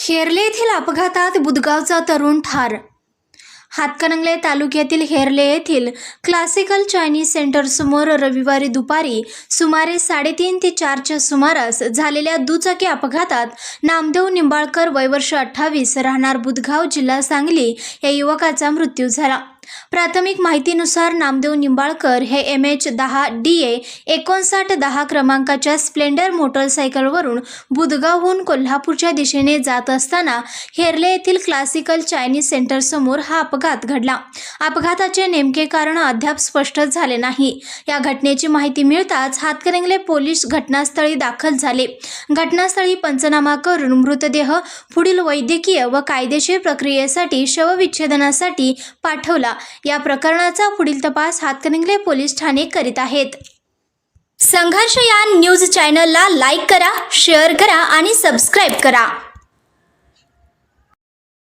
हेरले येथील अपघातात बुधगावचा तरुण ठार। हातकणंगले तालुक्यातील हेरले येथील क्लासिकल चायनीज सेंटर समोर रविवारी दुपारी सुमारे 3:30 ते 4च्या सुमारास झालेल्या दुचाकी अपघातात नामदेव निंबाळकर वय वर्ष 28 राहणार बुधगाव जिल्हा सांगली या युवकाचा मृत्यू झाला। प्राथमिक माहितीनुसार नामदेव निंबाळकर हे MH10DA 5910 क्रमांकाच्या स्प्लेंडर मोटरसायकलवरून बुधगावहून कोल्हापूरच्या दिशेने जात असताना हेरले येथील क्लासिकल चायनीज सेंटर समोर हा अपघात घडला। अपघाताचे नेमके कारण अद्याप स्पष्ट झाले नाही। या घटनेची माहिती मिळताच हातकणंगले पोलीस घटनास्थळी दाखल झाले। घटनास्थळी पंचनामा करून मृतदेह पुढील वैद्यकीय व कायदेशीर प्रक्रियेसाठी शवविच्छेदनासाठी पाठवला। या प्रकरणाचा पुढील तपास हातकणंगले पोलीस ठाणे करीत आहेत। संघर्ष या न्यूज चॅनलला लाईक करा, शेअर करा आणि सबस्क्राइब करा।